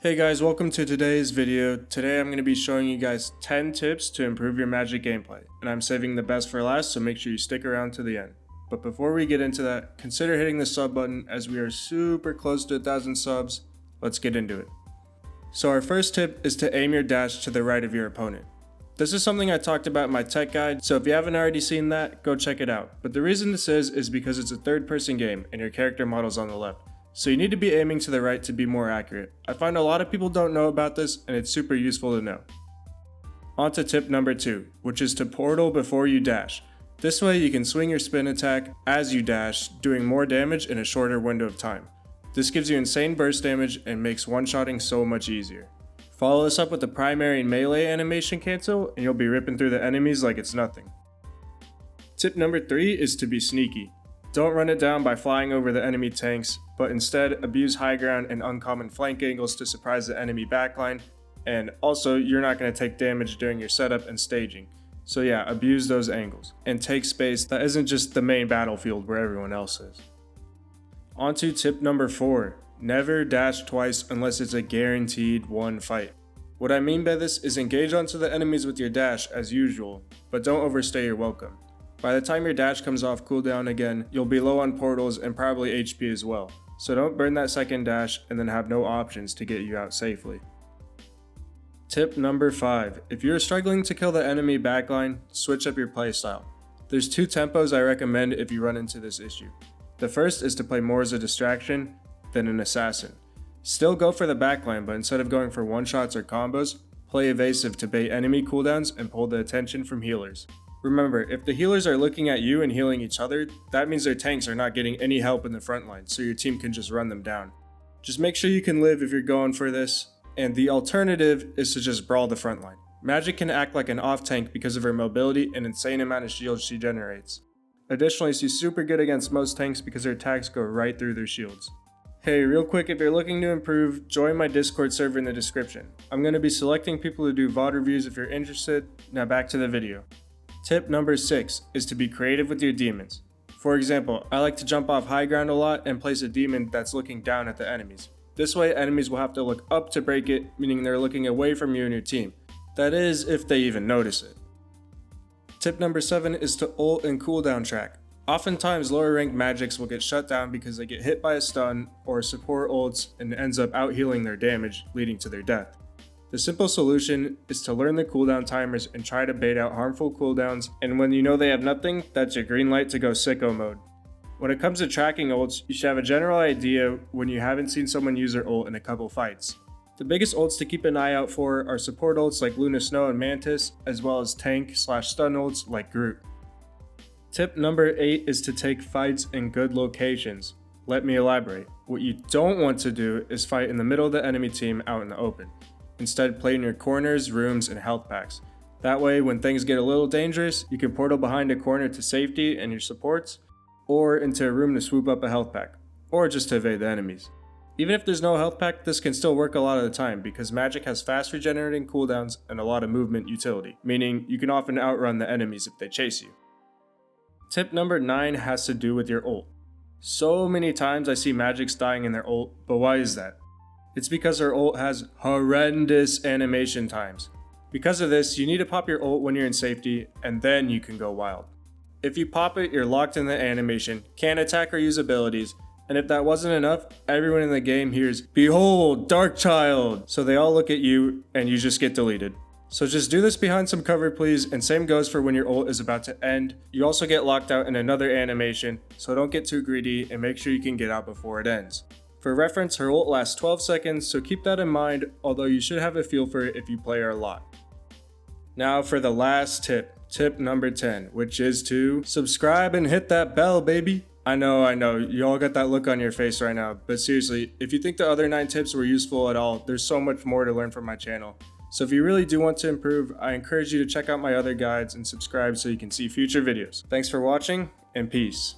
Hey guys, welcome to today's video. Today I'm going to be showing you guys 10 tips to improve your Magic gameplay, and I'm saving the best for last, so make sure you stick around to the end. But before we get into that, consider hitting the sub button as we are super close to 1,000 subs. Let's get into it. So our first tip is to aim your dash to the right of your opponent. This is something I talked about in my tech guide, so if you haven't already seen that, go check it out. But the reason this is because it's a third-person game and your character model's on the left. So you need to be aiming to the right to be more accurate. I find a lot of people don't know about this, and it's super useful to know. On to tip number 2, which is to portal before you dash. This way you can swing your spin attack as you dash, doing more damage in a shorter window of time. This gives you insane burst damage and makes one-shotting so much easier. Follow this up with the primary and melee animation cancel, and you'll be ripping through the enemies like it's nothing. Tip number 3 is to be sneaky. Don't run it down by flying over the enemy tanks, but instead abuse high ground and uncommon flank angles to surprise the enemy backline, and also you're not going to take damage during your setup and staging. So yeah, abuse those angles, and take space that isn't just the main battlefield where everyone else is. On to tip number 4, never dash twice unless it's a guaranteed one fight. What I mean by this is engage onto the enemies with your dash as usual, but don't overstay your welcome. By the time your dash comes off cooldown again, you'll be low on portals and probably HP as well, so don't burn that second dash and then have no options to get you out safely. Tip number 5, if you're struggling to kill the enemy backline, switch up your playstyle. There's 2 tempos I recommend if you run into this issue. The first is to play more as a distraction than an assassin. Still go for the backline, but instead of going for one-shots or combos, play evasive to bait enemy cooldowns and pull the attention from healers. Remember, if the healers are looking at you and healing each other, that means their tanks are not getting any help in the front line, so your team can just run them down. Just make sure you can live if you're going for this, and the alternative is to just brawl the front line. Magik can act like an off tank because of her mobility and insane amount of shields she generates. Additionally, she's super good against most tanks because her attacks go right through their shields. Hey, real quick, if you're looking to improve, join my Discord server in the description. I'm going to be selecting people to do VOD reviews if you're interested. Now back to the video. Tip number 6 is to be creative with your demons. For example, I like to jump off high ground a lot and place a demon that's looking down at the enemies. This way enemies will have to look up to break it, meaning they're looking away from you and your team. That is, if they even notice it. Tip number 7 is to ult and cooldown track. Oftentimes lower ranked Magics will get shut down because they get hit by a stun or support ults and ends up out healing their damage, leading to their death. The simple solution is to learn the cooldown timers and try to bait out harmful cooldowns, and when you know they have nothing, that's your green light to go sicko mode. When it comes to tracking ults, you should have a general idea when you haven't seen someone use their ult in a couple fights. The biggest ults to keep an eye out for are support ults like Luna Snow and Mantis, as well as tank/stun ults like Groot. Tip number 8 is to take fights in good locations. Let me elaborate. What you don't want to do is fight in the middle of the enemy team out in the open. Instead, play in your corners, rooms, and health packs. That way, when things get a little dangerous, you can portal behind a corner to safety and your supports, or into a room to swoop up a health pack, or just to evade the enemies. Even if there's no health pack, this can still work a lot of the time because Magik has fast regenerating cooldowns and a lot of movement utility, meaning you can often outrun the enemies if they chase you. Tip number 9 has to do with your ult. So many times I see Magics dying in their ult, but why is that? It's because her ult has horrendous animation times. Because of this, you need to pop your ult when you're in safety, and then you can go wild. If you pop it, you're locked in the animation, can't attack or use abilities, and if that wasn't enough, everyone in the game hears, "Behold, Darkchild!" So they all look at you, and you just get deleted. So just do this behind some cover please, and same goes for when your ult is about to end. You also get locked out in another animation, so don't get too greedy and make sure you can get out before it ends. For reference, her ult lasts 12 seconds, so keep that in mind, although you should have a feel for it if you play her a lot. Now for the last tip, tip number 10, which is to subscribe and hit that bell, baby. I know, you all got that look on your face right now, but seriously, if you think the other 9 tips were useful at all, there's so much more to learn from my channel. So if you really do want to improve, I encourage you to check out my other guides and subscribe so you can see future videos. Thanks for watching, and peace.